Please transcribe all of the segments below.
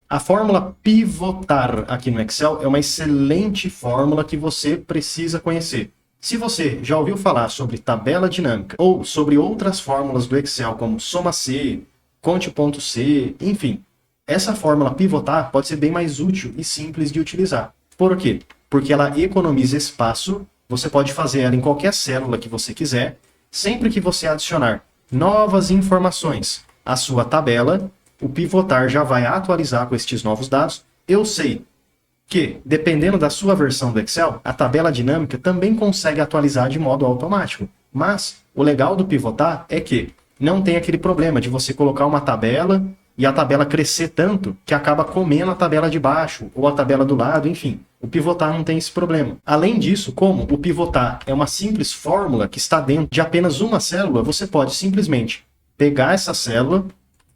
A fórmula pivotar aqui no Excel é uma excelente fórmula que você precisa conhecer. Se você já ouviu falar sobre tabela dinâmica ou sobre outras fórmulas do Excel, como soma-C, conte.C, enfim, essa fórmula pivotar pode ser bem mais útil e simples de utilizar. Por quê? Porque ela economiza espaço, você pode fazer ela em qualquer célula que você quiser, sempre que você adicionar novas informações à sua tabela, o pivotar já vai atualizar com estes novos dados. Eu sei que, dependendo da sua versão do Excel, a tabela dinâmica também consegue atualizar de modo automático. Mas o legal do pivotar é que não tem aquele problema de você colocar uma tabela e a tabela crescer tanto que acaba comendo a tabela de baixo ou a tabela do lado, enfim. O pivotar não tem esse problema. Além disso, como o pivotar é uma simples fórmula que está dentro de apenas uma célula, você pode simplesmente pegar essa célula,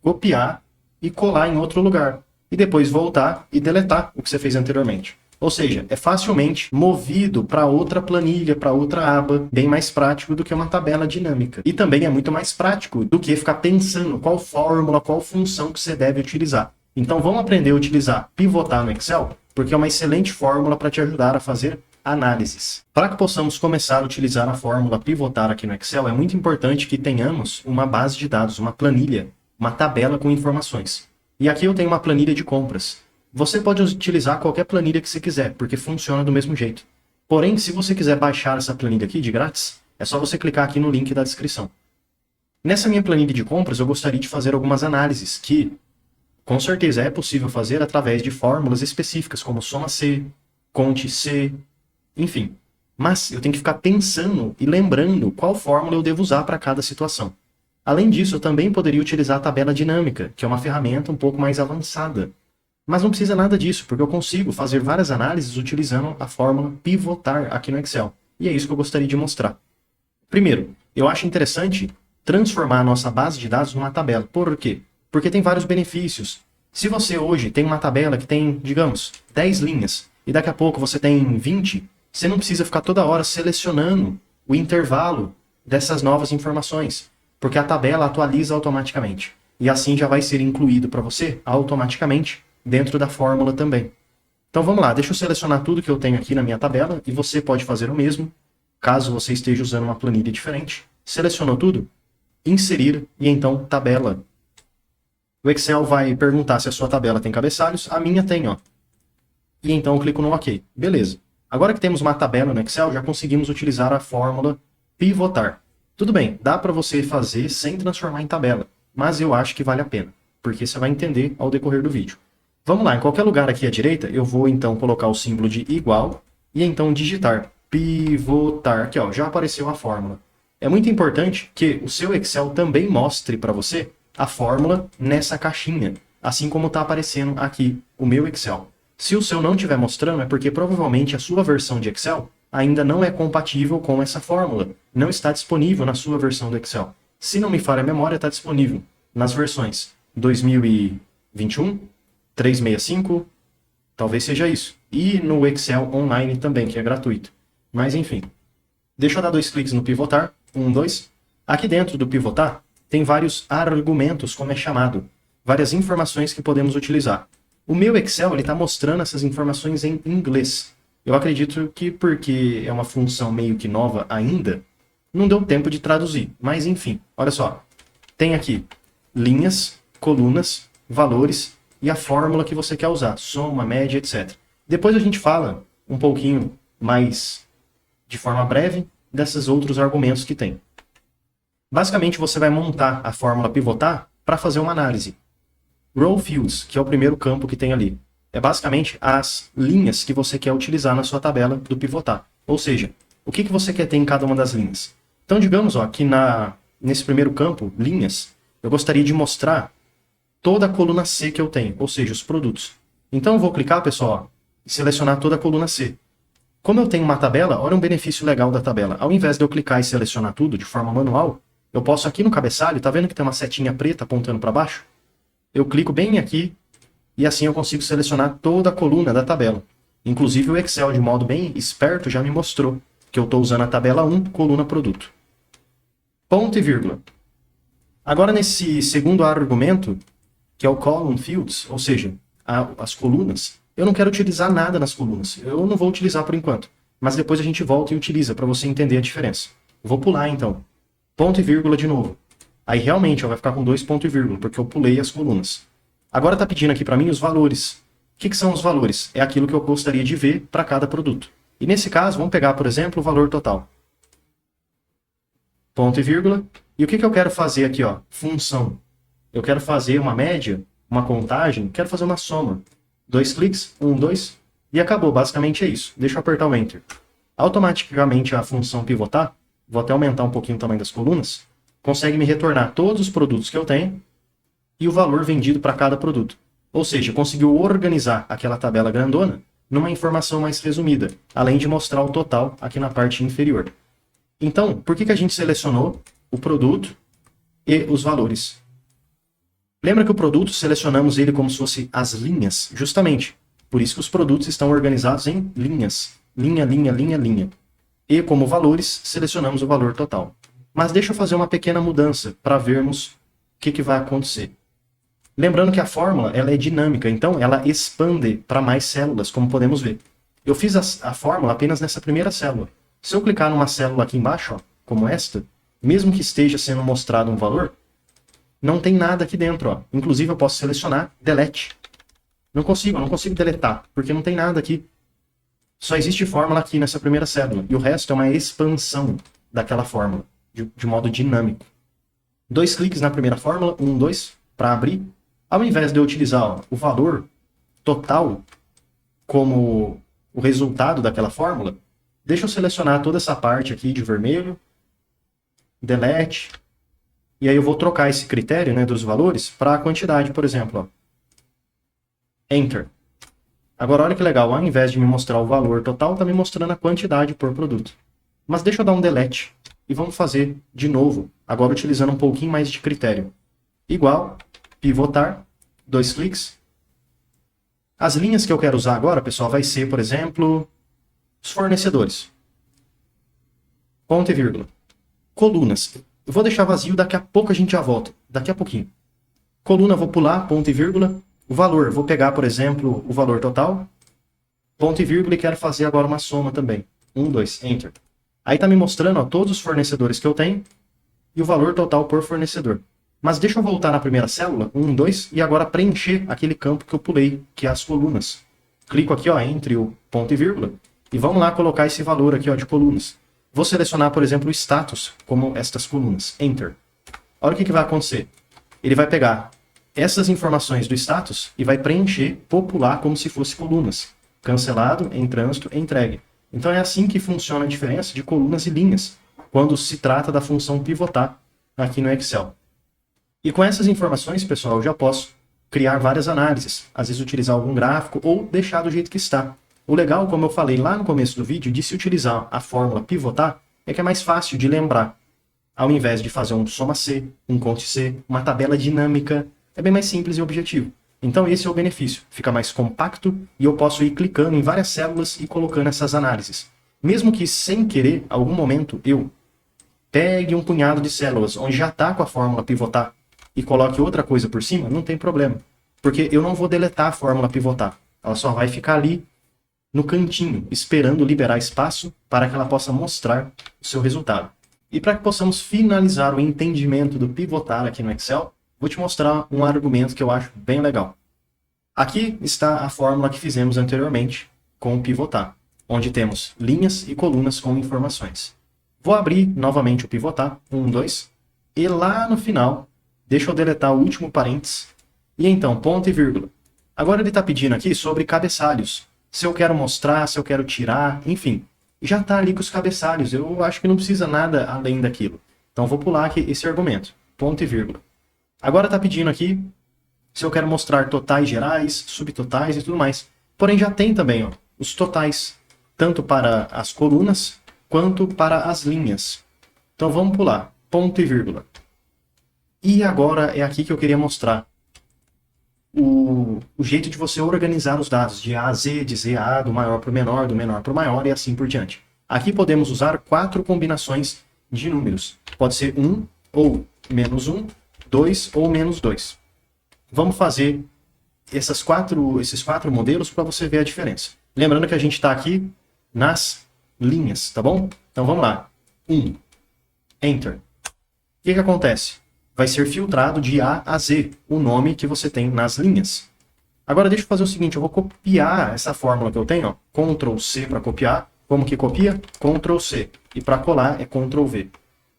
copiar e colar em outro lugar. E depois voltar e deletar o que você fez anteriormente. Ou seja, é facilmente movido para outra planilha, para outra aba, bem mais prático do que uma tabela dinâmica. E também é muito mais prático do que ficar pensando qual fórmula, qual função que você deve utilizar. Então vamos aprender a utilizar pivotar no Excel, porque é uma excelente fórmula para te ajudar a fazer análises. Para que possamos começar a utilizar a fórmula pivotar aqui no Excel, é muito importante que tenhamos uma base de dados, uma planilha, uma tabela com informações. E aqui eu tenho uma planilha de compras. Você pode utilizar qualquer planilha que você quiser, porque funciona do mesmo jeito. Porém, se você quiser baixar essa planilha aqui de grátis, é só você clicar aqui no link da descrição. Nessa minha planilha de compras, eu gostaria de fazer algumas análises que, com certeza, é possível fazer através de fórmulas específicas, como soma-C, conte-C, enfim. Mas eu tenho que ficar pensando e lembrando qual fórmula eu devo usar para cada situação. Além disso, eu também poderia utilizar a tabela dinâmica, que é uma ferramenta um pouco mais avançada. Mas não precisa nada disso, porque eu consigo fazer várias análises utilizando a fórmula pivotar aqui no Excel. E é isso que eu gostaria de mostrar. Primeiro, eu acho interessante transformar a nossa base de dados numa tabela. Por quê? Porque tem vários benefícios. Se você hoje tem uma tabela que tem, digamos, 10 linhas, e daqui a pouco você tem 20, você não precisa ficar toda hora selecionando o intervalo dessas novas informações, porque a tabela atualiza automaticamente. E assim já vai ser incluído para você automaticamente dentro da fórmula também. Então vamos lá, deixa eu selecionar tudo que eu tenho aqui na minha tabela e você pode fazer o mesmo, caso você esteja usando uma planilha diferente. Selecionou tudo? Inserir e então tabela. O Excel vai perguntar se a sua tabela tem cabeçalhos, a minha tem, ó. E então eu clico no OK. Beleza. Agora que temos uma tabela no Excel, já conseguimos utilizar a fórmula pivotar. Tudo bem, dá para você fazer sem transformar em tabela, mas eu acho que vale a pena, porque você vai entender ao decorrer do vídeo. Vamos lá, em qualquer lugar aqui à direita, eu vou então colocar o símbolo de igual e então digitar pivotar. Aqui, ó, já apareceu a fórmula. É muito importante que o seu Excel também mostre para você a fórmula nessa caixinha, assim como está aparecendo aqui o meu Excel. Se o seu não estiver mostrando, é porque provavelmente a sua versão de Excel ainda não é compatível com essa fórmula. Não está disponível na sua versão do Excel. Se não me falha a memória, está disponível nas versões 2021, 365, talvez seja isso. E no Excel Online também, que é gratuito. Mas enfim. Deixa eu dar 2 cliques no pivotar. 1, 2. Aqui dentro do pivotar, tem vários argumentos, como é chamado. Várias informações que podemos utilizar. O meu Excel está mostrando essas informações em inglês. Eu acredito que porque é uma função meio que nova ainda, não deu tempo de traduzir. Mas enfim, olha só. Tem aqui linhas, colunas, valores e a fórmula que você quer usar. Soma, média, etc. Depois a gente fala um pouquinho mais de forma breve desses outros argumentos que tem. Basicamente você vai montar a fórmula pivotar para fazer uma análise. Row Fields, que é o primeiro campo que tem ali. É basicamente as linhas que você quer utilizar na sua tabela do pivotar. Ou seja, o que você quer ter em cada uma das linhas. Então, digamos ó, que nesse primeiro campo, linhas, eu gostaria de mostrar toda a coluna C que eu tenho, ou seja, os produtos. Então, eu vou clicar, pessoal, ó, e selecionar toda a coluna C. Como eu tenho uma tabela, olha um benefício legal da tabela. Ao invés de eu clicar e selecionar tudo de forma manual, eu posso aqui no cabeçalho, tá vendo que tem uma setinha preta apontando para baixo? Eu clico bem aqui e assim eu consigo selecionar toda a coluna da tabela. Inclusive o Excel, de modo bem esperto, já me mostrou que eu estou usando a tabela 1, coluna produto. Ponto e vírgula. Agora nesse segundo argumento, que é o column fields, ou seja, as colunas, eu não quero utilizar nada nas colunas. Eu não vou utilizar por enquanto. Mas depois a gente volta e utiliza para você entender a diferença. Vou pular então. Ponto e vírgula de novo. Aí realmente vai ficar com 2 ponto e vírgula, porque eu pulei as colunas. Agora está pedindo aqui para mim os valores. O que são os valores? É aquilo que eu gostaria de ver para cada produto. E nesse caso, vamos pegar, por exemplo, o valor total. Ponto e vírgula. E o que eu quero fazer aqui? Ó? Função. Eu quero fazer uma média, uma contagem, quero fazer uma soma. 2 cliques, 1, 2, e acabou. Basicamente é isso. Deixa eu apertar o Enter. Automaticamente a função pivotar, vou até aumentar um pouquinho o tamanho das colunas, consegue me retornar todos os produtos que eu tenho e o valor vendido para cada produto. Ou seja, conseguiu organizar aquela tabela grandona numa informação mais resumida, além de mostrar o total aqui na parte inferior. Então, por que a gente selecionou o produto e os valores? Lembra que o produto selecionamos ele como se fosse as linhas? Justamente. Por isso que os produtos estão organizados em linhas. Linha, linha, linha, linha. E como valores, selecionamos o valor total. Mas deixa eu fazer uma pequena mudança para vermos o que vai acontecer. Lembrando que a fórmula ela é dinâmica, então ela expande para mais células, como podemos ver. Eu fiz a fórmula apenas nessa primeira célula. Se eu clicar numa célula aqui embaixo, ó, como esta, mesmo que esteja sendo mostrado um valor, não tem nada aqui dentro. Ó. Inclusive eu posso selecionar Delete. Não consigo deletar, porque não tem nada aqui. Só existe fórmula aqui nessa primeira célula, e o resto é uma expansão daquela fórmula, de modo dinâmico. 2 cliques na primeira fórmula, 1, 2, para abrir. Ao invés de eu utilizar ó, o valor total como o resultado daquela fórmula, deixa eu selecionar toda essa parte aqui de vermelho, Delete, e aí eu vou trocar esse critério, né, dos valores para a quantidade, por exemplo. Ó. Enter. Agora olha que legal, ao invés de me mostrar o valor total, está me mostrando a quantidade por produto. Mas deixa eu dar um delete e vamos fazer de novo, agora utilizando um pouquinho mais de critério. Igual, pivotar, 2 cliques. As linhas que eu quero usar agora, pessoal, vai ser, por exemplo, os fornecedores. Ponto e vírgula. Colunas. Eu vou deixar vazio, daqui a pouco a gente já volta. Daqui a pouquinho. Coluna, vou pular, ponto e vírgula. O valor, vou pegar, por exemplo, o valor total. Ponto e vírgula e quero fazer agora uma soma também. 1, 2, Enter. Aí está me mostrando ó, todos os fornecedores que eu tenho e o valor total por fornecedor. Mas deixa eu voltar na primeira célula, 1, 2, e agora preencher aquele campo que eu pulei, que é as colunas. Clico aqui ó, entre o ponto e vírgula e vamos lá colocar esse valor aqui ó, de colunas. Vou selecionar, por exemplo, o status, como estas colunas. Enter. Olha o que vai acontecer. Ele vai pegar essas informações do status e vai preencher, popular como se fosse colunas. Cancelado, em trânsito, entregue. Então é assim que funciona a diferença de colunas e linhas, quando se trata da função pivotar aqui no Excel. E com essas informações, pessoal, eu já posso criar várias análises, às vezes utilizar algum gráfico ou deixar do jeito que está. O legal, como eu falei lá no começo do vídeo, de se utilizar a fórmula pivotar, é que é mais fácil de lembrar. Ao invés de fazer um soma-C, um conte-C, uma tabela dinâmica, é bem mais simples e objetivo. Então esse é o benefício, fica mais compacto e eu posso ir clicando em várias células e colocando essas análises. Mesmo que sem querer, algum momento, eu pegue um punhado de células onde já está com a fórmula pivotar e coloque outra coisa por cima, não tem problema. Porque eu não vou deletar a fórmula pivotar. Ela só vai ficar ali no cantinho, esperando liberar espaço para que ela possa mostrar o seu resultado. E para que possamos finalizar o entendimento do pivotar aqui no Excel, vou te mostrar um argumento que eu acho bem legal. Aqui está a fórmula que fizemos anteriormente com o pivotar, onde temos linhas e colunas com informações. Vou abrir novamente o pivotar, 1, 2, e lá no final, deixa eu deletar o último parênteses, e então ponto e vírgula. Agora ele está pedindo aqui sobre cabeçalhos. Se eu quero mostrar, se eu quero tirar, enfim. Já está ali com os cabeçalhos, eu acho que não precisa nada além daquilo. Então vou pular aqui esse argumento, ponto e vírgula. Agora está pedindo aqui se eu quero mostrar totais gerais, subtotais e tudo mais. Porém já tem também ó, os totais, tanto para as colunas quanto para as linhas. Então vamos pular, ponto e vírgula. E agora é aqui que eu queria mostrar o jeito de você organizar os dados, de A a Z, de Z a A, do maior para o menor, do menor para o maior e assim por diante. Aqui podemos usar 4 combinações de números. Pode ser 1 ou menos 1, 2 ou menos 2. Vamos fazer esses quatro modelos para você ver a diferença. Lembrando que a gente está aqui nas linhas, tá bom? Então vamos lá. 1. Enter. O que acontece? Vai ser filtrado de A a Z o nome que você tem nas linhas. Agora deixa eu fazer o seguinte, eu vou copiar essa fórmula que eu tenho, ó, Ctrl C para copiar. Como que copia? Ctrl C. E para colar é Ctrl V.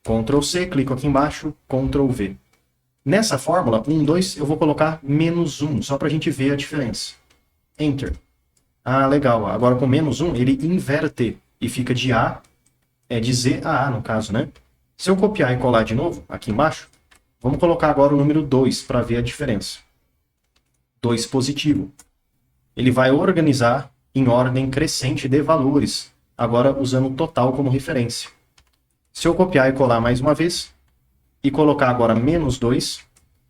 Ctrl C, clico aqui embaixo, Ctrl V. Nessa fórmula, 1, 2, eu vou colocar -1, só para a gente ver a diferença. Enter. Ah, legal. Agora com -1, ele inverte e fica de Z a A, no caso, né? Se eu copiar e colar de novo, aqui embaixo, vamos colocar agora o número 2 para ver a diferença. 2 positivo. Ele vai organizar em ordem crescente de valores, agora usando o total como referência. Se eu copiar e colar mais uma vez, e colocar agora -2,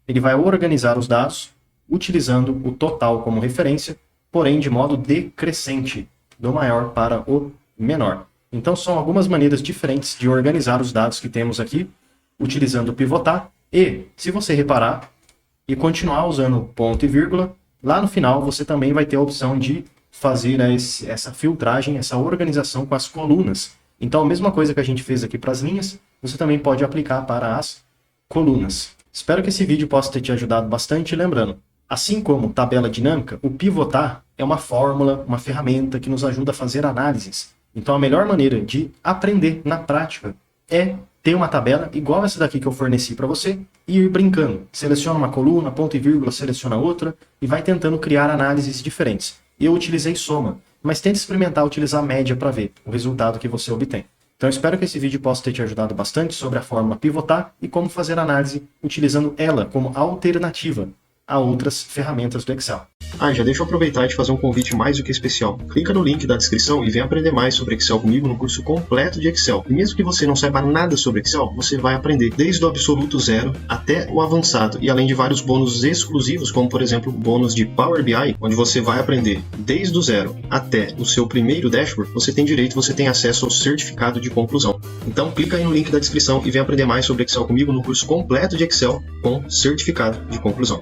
ele vai organizar os dados utilizando o total como referência, porém de modo decrescente, do maior para o menor. Então são algumas maneiras diferentes de organizar os dados que temos aqui, utilizando o pivotar, e se você reparar e continuar usando ponto e vírgula, lá no final você também vai ter a opção de fazer essa filtragem, essa organização com as colunas. Então a mesma coisa que a gente fez aqui para as linhas, você também pode aplicar para as colunas. Espero que esse vídeo possa ter te ajudado bastante. Lembrando, assim como tabela dinâmica, o pivotar é uma fórmula, uma ferramenta que nos ajuda a fazer análises. Então a melhor maneira de aprender na prática é ter uma tabela igual essa daqui que eu forneci para você e ir brincando. Seleciona uma coluna, ponto e vírgula, seleciona outra e vai tentando criar análises diferentes. Eu utilizei soma, mas tente experimentar utilizar média para ver o resultado que você obtém. Então espero que esse vídeo possa ter te ajudado bastante sobre a fórmula pivotar e como fazer análise utilizando ela como alternativa a outras ferramentas do Excel. Já deixa eu aproveitar e te fazer um convite mais do que especial. Clica no link da descrição e vem aprender mais sobre Excel comigo no curso completo de Excel. E mesmo que você não saiba nada sobre Excel, você vai aprender desde o absoluto zero até o avançado. E além de vários bônus exclusivos, como por exemplo o bônus de Power BI, onde você vai aprender desde o zero até o seu primeiro dashboard, você tem acesso ao certificado de conclusão. Então clica aí no link da descrição e vem aprender mais sobre Excel comigo no curso completo de Excel com certificado de conclusão.